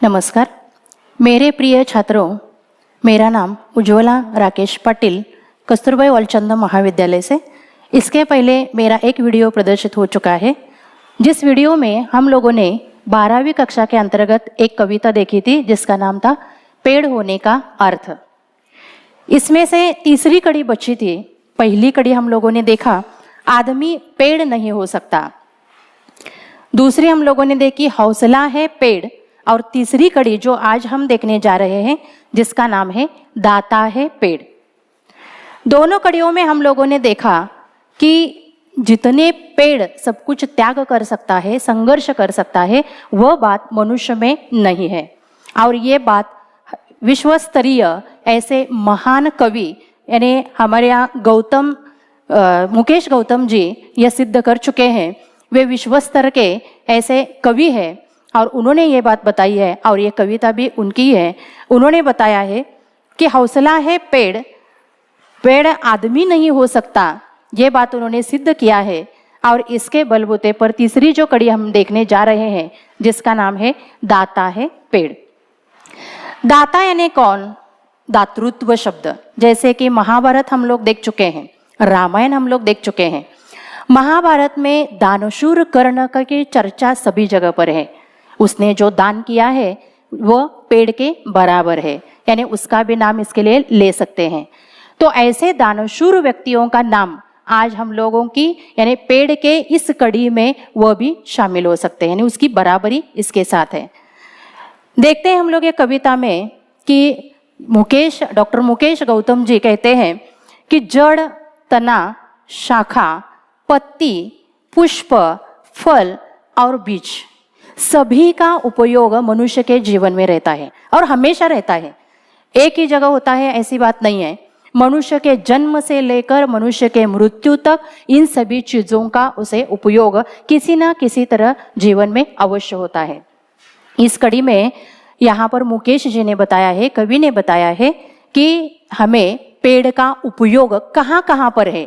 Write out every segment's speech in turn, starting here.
नमस्कार मेरे प्रिय छात्रों, मेरा नाम उज्ज्वला राकेश पाटिल कस्तूरबाई वालचंद महाविद्यालय से। इसके पहले मेरा एक वीडियो प्रदर्शित हो चुका है, जिस वीडियो में हम लोगों ने 12वीं कक्षा के अंतर्गत एक कविता देखी थी जिसका नाम था पेड़ होने का अर्थ। इसमें से तीसरी कड़ी बची थी। पहली कड़ी हम लोगों ने देखा आदमी पेड़ नहीं हो सकता, दूसरी हम लोगों ने देखी हौसला है पेड़, और तीसरी कड़ी जो आज हम देखने जा रहे हैं जिसका नाम है दाता है पेड़। दोनों कड़ियों में हम लोगों ने देखा कि जितने पेड़ सब कुछ त्याग कर सकता है, संघर्ष कर सकता है, वह बात मनुष्य में नहीं है। और ये बात विश्व स्तरीय ऐसे महान कवि यानी हमारे यहाँ मुकेश गौतम जी यह सिद्ध कर चुके हैं। वे विश्व स्तर के ऐसे कवि हैं और उन्होंने ये बात बताई है, और ये कविता भी उनकी है। उन्होंने बताया है कि हौसला है पेड़, पेड़ आदमी नहीं हो सकता, ये बात उन्होंने सिद्ध किया है। और इसके बलबूते पर तीसरी जो कड़ी हम देखने जा रहे हैं जिसका नाम है दाता है पेड़। दाता यानी कौन? दातृत्व शब्द। जैसे कि महाभारत हम लोग देख चुके हैं, रामायण हम लोग देख चुके हैं। महाभारत में दानशूर कर्ण की चर्चा सभी जगह पर है। उसने जो दान किया है वह पेड़ के बराबर है, यानी उसका भी नाम इसके लिए ले सकते हैं। तो ऐसे दानशूर व्यक्तियों का नाम आज हम लोगों की यानी पेड़ के इस कड़ी में वह भी शामिल हो सकते हैं, यानी उसकी बराबरी इसके साथ है। देखते हैं हम लोग ये कविता में कि डॉक्टर मुकेश गौतम जी कहते हैं कि जड़, तना, शाखा, पत्ती, पुष्प, फल और बीज सभी का उपयोग मनुष्य के जीवन में रहता है और हमेशा रहता है। एक ही जगह होता है ऐसी बात नहीं है। मनुष्य के जन्म से लेकर मनुष्य के मृत्यु तक इन सभी चीजों का उसे उपयोग किसी ना किसी तरह जीवन में अवश्य होता है। इस कड़ी में यहाँ पर मुकेश जी ने बताया है, कवि ने बताया है कि हमें पेड़ का उपयोग कहाँ कहाँ पर है,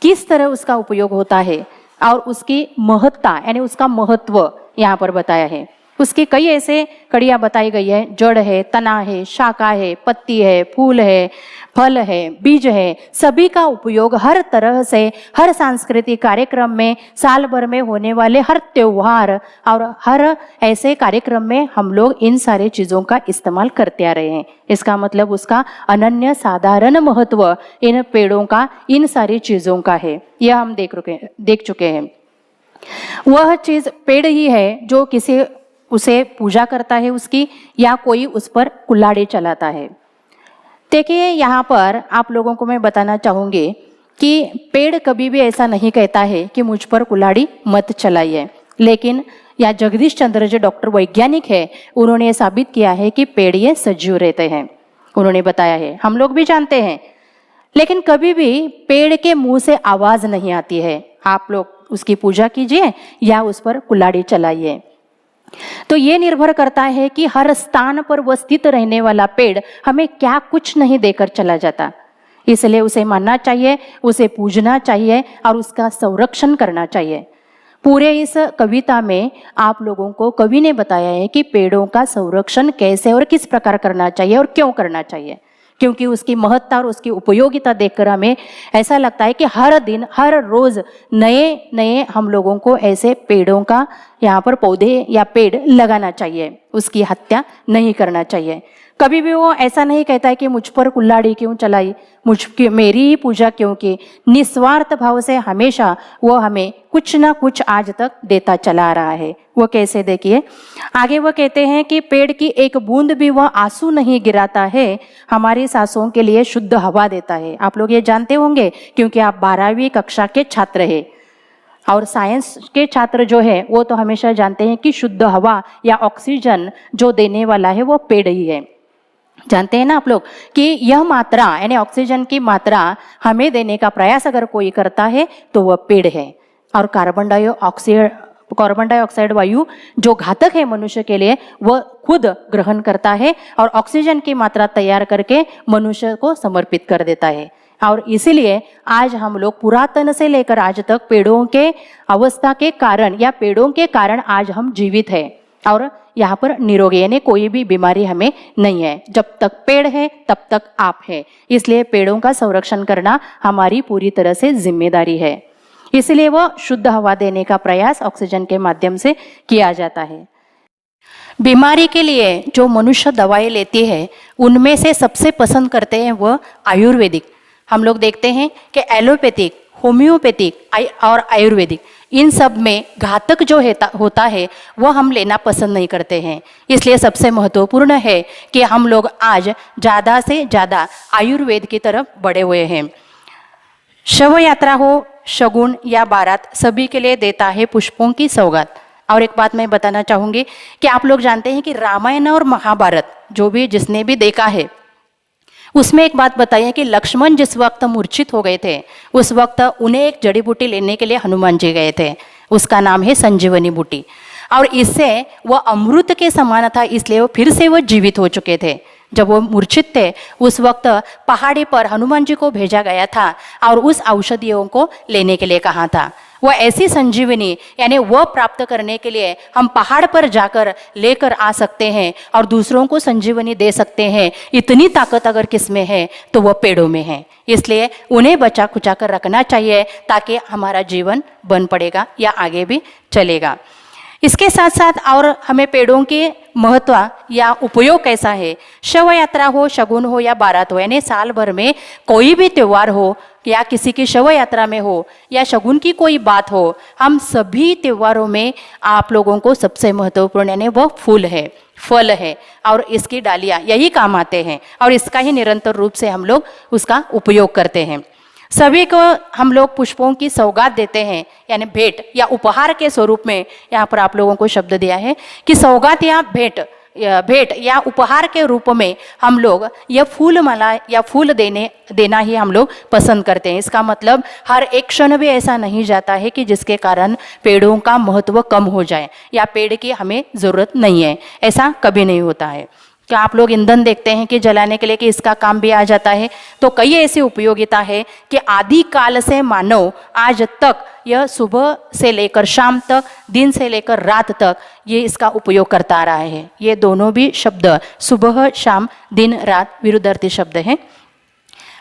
किस तरह उसका उपयोग होता है और उसकी महत्ता यानी उसका महत्व यहाँ पर बताया है। उसकी कई ऐसे कड़ियाँ बताई गई है। जड़ है, तना है, शाखा है, पत्ती है, फूल है, फल है, बीज है, सभी का उपयोग हर तरह से हर सांस्कृतिक कार्यक्रम में, साल भर में होने वाले हर त्योहार और हर ऐसे कार्यक्रम में हम लोग इन सारे चीज़ों का इस्तेमाल करते आ रहे हैं। इसका मतलब उसका अनन्य साधारण महत्व इन पेड़ों का, इन सारी चीज़ों का है। यह हम देख चुके हैं। वह चीज़ पेड़ ही है जो किसी उसे पूजा करता है उसकी, या कोई उस पर कुल्हाड़ी चलाता है। देखिए यहाँ पर आप लोगों को मैं बताना चाहूँगी कि पेड़ कभी भी ऐसा नहीं कहता है कि मुझ पर कुल्हाड़ी मत चलाइए, लेकिन यह जगदीश चंद्र जो डॉक्टर वैज्ञानिक है उन्होंने साबित किया है कि पेड़ ये सजीव रहते हैं। उन्होंने बताया है, हम लोग भी जानते हैं, लेकिन कभी भी पेड़ के मुंह से आवाज नहीं आती है। आप लोग उसकी पूजा कीजिए या उस पर कुल्हाड़ी चलाइए। तो ये निर्भर करता है कि हर स्थान पर वह स्थित रहने वाला पेड़ हमें क्या कुछ नहीं देकर चला जाता। इसलिए उसे मानना चाहिए, उसे पूजना चाहिए और उसका संरक्षण करना चाहिए। पूरे इस कविता में आप लोगों को कवि ने बताया है कि पेड़ों का संरक्षण कैसे और किस प्रकार करना चाहिए और क्यों करना चाहिए, क्योंकि उसकी महत्ता और उसकी उपयोगिता देखकर हमें ऐसा लगता है कि हर दिन हर रोज नए नए हम लोगों को ऐसे पेड़ों का यहाँ पर पौधे या पेड़ लगाना चाहिए, उसकी हत्या नहीं करना चाहिए। कभी भी वो ऐसा नहीं कहता है कि मुझ पर कुल्हाड़ी क्यों चलाई, मेरी ही पूजा क्यों की। निस्वार्थ भाव से हमेशा वो हमें कुछ ना कुछ आज तक देता चला रहा है। वो कैसे, देखिए आगे वो कहते हैं कि पेड़ की एक बूंद भी वह आंसू नहीं गिराता है, हमारी सांसों के लिए शुद्ध हवा देता है। आप लोग ये जानते होंगे क्योंकि आप 12वीं कक्षा के छात्र हैं, और साइंस के छात्र जो है वो तो हमेशा जानते हैं कि शुद्ध हवा या ऑक्सीजन जो देने वाला है वो पेड़ ही है। जानते हैं ना आप लोग कि यह मात्रा यानी ऑक्सीजन की मात्रा हमें देने का प्रयास अगर कोई करता है तो वह पेड़ है। और कार्बन डाइऑक्साइड वायु जो घातक है मनुष्य के लिए वह खुद ग्रहण करता है और ऑक्सीजन की मात्रा तैयार करके मनुष्य को समर्पित कर देता है। और इसीलिए आज हम लोग पुरातन से लेकर आज तक पेड़ों के अवस्था के कारण या पेड़ों के कारण आज हम जीवित हैं और यहाँ पर निरोगी यानी कोई भी बीमारी हमें नहीं है। जब तक पेड़ है तब तक आप है, इसलिए पेड़ों का संरक्षण करना हमारी पूरी तरह से जिम्मेदारी है। इसलिए वह शुद्ध हवा देने का प्रयास ऑक्सीजन के माध्यम से किया जाता है। बीमारी के लिए जो मनुष्य दवाई लेती है उनमें से सबसे पसंद करते हैं वह आयुर्वेदिक। हम लोग देखते हैं कि एलोपैथिक, होम्योपैथिक और आयुर्वेदिक इन सब में घातक जो होता है वह हम लेना पसंद नहीं करते हैं। इसलिए सबसे महत्वपूर्ण है कि हम लोग आज ज़्यादा से ज़्यादा आयुर्वेद की तरफ बढ़े हुए हैं। शव यात्रा हो, शगुन या बारात, सभी के लिए देता है पुष्पों की सौगात। और एक बात मैं बताना चाहूँगी कि आप लोग जानते हैं कि रामायण और महाभारत जो भी जिसने भी देखा है उसमें एक बात बताइए कि लक्ष्मण जिस वक्त मूर्छित हो गए थे उस वक्त उन्हें एक जड़ी बूटी लेने के लिए हनुमान जी गए थे, उसका नाम है संजीवनी बूटी। और इससे वह अमृत के समान था, इसलिए वो फिर से वो जीवित हो चुके थे। जब वो मूर्छित थे उस वक्त पहाड़ी पर हनुमान जी को भेजा गया था और उस औषधियों को लेने के लिए कहा था। वह ऐसी संजीवनी यानी वह प्राप्त करने के लिए हम पहाड़ पर जाकर लेकर आ सकते हैं और दूसरों को संजीवनी दे सकते हैं। इतनी ताकत अगर किसमें है तो वह पेड़ों में है, इसलिए उन्हें बचा खुचा कर रखना चाहिए ताकि हमारा जीवन बन पड़ेगा या आगे भी चलेगा। इसके साथ साथ और हमें पेड़ों के महत्व या उपयोग कैसा है, शव यात्रा हो, शगुन हो या बारात हो, यानी साल भर में कोई भी त्यौहार हो या किसी की शव यात्रा में हो या शगुन की कोई बात हो, हम सभी त्योहारों में आप लोगों को सबसे महत्वपूर्ण यानी वह फूल है, फल है और इसकी डालियाँ यही काम आते हैं और इसका ही निरंतर रूप से हम लोग उसका उपयोग करते हैं। सभी को हम लोग पुष्पों की सौगात देते हैं यानी भेंट या उपहार के स्वरूप में। यहाँ पर आप लोगों को शब्द दिया है कि सौगात या भेंट या उपहार के रूप में हम लोग यह फूल माला या फूल देना ही हम लोग पसंद करते हैं। इसका मतलब हर एक क्षण भी ऐसा नहीं जाता है कि जिसके कारण पेड़ों का महत्व कम हो जाए या पेड़ की हमें ज़रूरत नहीं है, ऐसा कभी नहीं होता है। क्या आप लोग ईंधन देखते हैं कि जलाने के लिए कि इसका काम भी आ जाता है, तो कई ऐसी उपयोगिता है कि आदि काल से मानव आज तक यह सुबह से लेकर शाम तक, दिन से लेकर रात तक ये इसका उपयोग करता आ रहा है। ये दोनों भी शब्द सुबह शाम दिन रात विरुद्धार्थी शब्द हैं।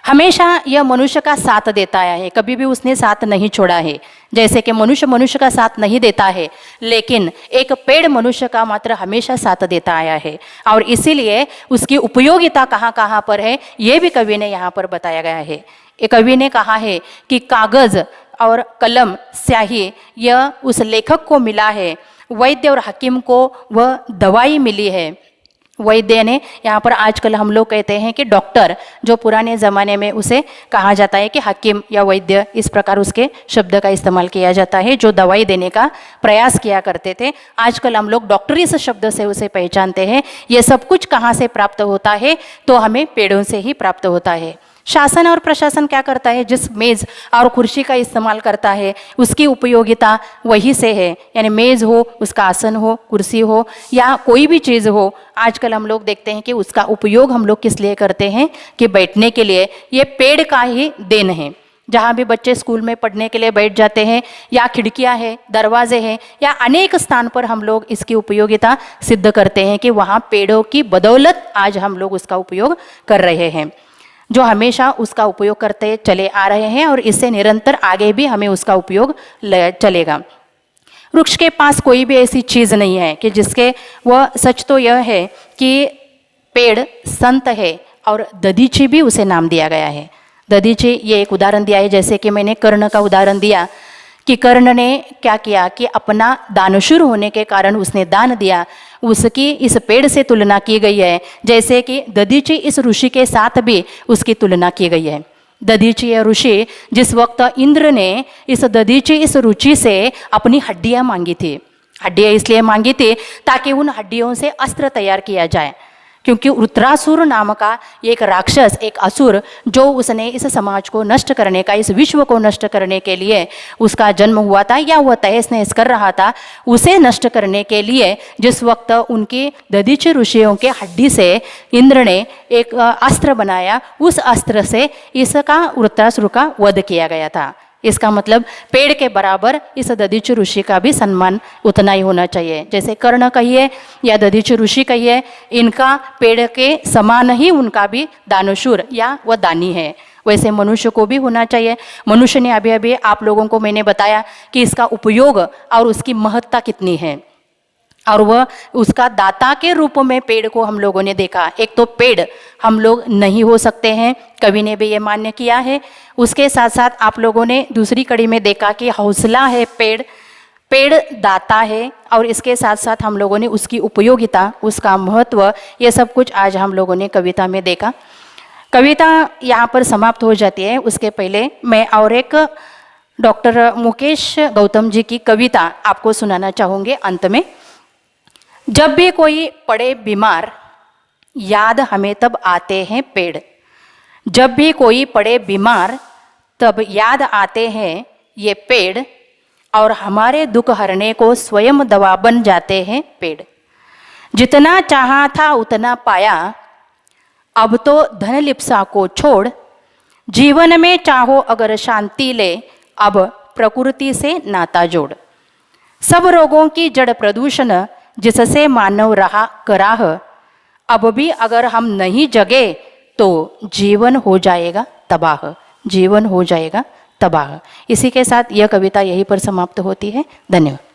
हमेशा यह मनुष्य का साथ देता आया है, कभी भी उसने साथ नहीं छोड़ा है। जैसे कि मनुष्य का साथ नहीं देता है, लेकिन एक पेड़ मनुष्य का मात्र हमेशा साथ देता आया है और इसीलिए उसकी उपयोगिता कहाँ कहाँ पर है ये भी कवि ने यहाँ पर बताया गया है। एक कवि ने कहा है कि कागज और कलम स्याही यह उस लेखक को मिला है, वैद्य और हकीम को वह दवाई मिली है। वैद्य ने यहाँ पर आजकल हम लोग कहते हैं कि डॉक्टर, जो पुराने ज़माने में उसे कहा जाता है कि हकीम या वैद्य, इस प्रकार उसके शब्द का इस्तेमाल किया जाता है, जो दवाई देने का प्रयास किया करते थे। आजकल हम लोग डॉक्टरी इस शब्द से उसे पहचानते हैं। ये सब कुछ कहाँ से प्राप्त होता है, तो हमें पेड़ों से ही प्राप्त होता है। शासन और प्रशासन क्या करता है, जिस मेज़ और कुर्सी का इस्तेमाल करता है उसकी उपयोगिता वही से है, यानी मेज़ हो, उसका आसन हो, कुर्सी हो या कोई भी चीज़ हो। आजकल हम लोग देखते हैं कि उसका उपयोग हम लोग किस लिए करते हैं कि बैठने के लिए। ये पेड़ का ही देन है। जहाँ भी बच्चे स्कूल में पढ़ने के लिए बैठ जाते हैं या खिड़कियाँ हैं, दरवाजे हैं या अनेक स्थान पर हम लोग इसकी उपयोगिता सिद्ध करते हैं कि वहाँ पेड़ों की बदौलत आज हम लोग उसका उपयोग कर रहे हैं, जो हमेशा उसका उपयोग करते चले आ रहे हैं और इससे निरंतर आगे भी हमें उसका उपयोग चलेगा। वृक्ष के पास कोई भी ऐसी चीज़ नहीं है कि जिसके वह सच तो यह है कि पेड़ संत है और दधीची भी उसे नाम दिया गया है। दधीची ये एक उदाहरण दिया है, जैसे कि मैंने कर्ण का उदाहरण दिया कि कर्ण ने क्या किया कि अपना दानशूर होने के कारण उसने दान दिया, उसकी इस पेड़ से तुलना की गई है। जैसे कि दधीची इस ऋषि के साथ भी उसकी तुलना की गई है। दधीची यह ऋषि जिस वक्त इंद्र ने इस दधीची इस रुचि से अपनी हड्डियां मांगी थी, हड्डियां इसलिए मांगी थी ताकि उन हड्डियों से अस्त्र तैयार किया जाए। क्योंकि वृत्रासुर नाम का एक राक्षस, एक असुर, जो उसने इस समाज को नष्ट करने का, इस विश्व को नष्ट करने के लिए उसका जन्म हुआ था, या वह तहस नहस कर रहा था, उसे नष्ट करने के लिए जिस वक्त उनके दधीचि ऋषियों के हड्डी से इंद्र ने एक अस्त्र बनाया, उस अस्त्र से इसका वृत्रासुर का वध किया गया था। इसका मतलब पेड़ के बराबर इस दधीचि ऋषि का भी सम्मान उतना ही होना चाहिए। जैसे कर्ण कहिए या दधीचि ऋषि कहिए, इनका पेड़ के समान ही उनका भी दानशूर या वह दानी है, वैसे मनुष्य को भी होना चाहिए। मनुष्य ने अभी अभी आप लोगों को मैंने बताया कि इसका उपयोग और उसकी महत्ता कितनी है, और वह उसका दाता के रूप में पेड़ को हम लोगों ने देखा। एक तो पेड़ हम लोग नहीं हो सकते हैं, कवि ने भी ये मान्य किया है। उसके साथ साथ आप लोगों ने दूसरी कड़ी में देखा कि हौसला है पेड़, पेड़ दाता है, और इसके साथ साथ हम लोगों ने उसकी उपयोगिता, उसका महत्व, ये सब कुछ आज हम लोगों ने कविता में देखा। कविता यहाँ पर समाप्त हो जाती है, उसके पहले मैं और एक डॉक्टर मुकेश गौतम जी की कविता आपको सुनाना चाहूँगी अंत में। जब भी कोई पड़े बीमार, याद हमें तब आते हैं पेड़। जब भी कोई पड़े बीमार, तब याद आते हैं ये पेड़, और हमारे दुख हरने को स्वयं दवा बन जाते हैं पेड़। जितना चाहा था उतना पाया, अब तो धन लिप्सा को छोड़। जीवन में चाहो अगर शांति ले, अब प्रकृति से नाता जोड़। सब रोगों की जड़ प्रदूषण, जिससे मानव रहा कराह। अब भी अगर हम नहीं जगे तो जीवन हो जाएगा तबाह, जीवन हो जाएगा तबाह। इसी के साथ यह कविता यहीं पर समाप्त होती है। धन्यवाद।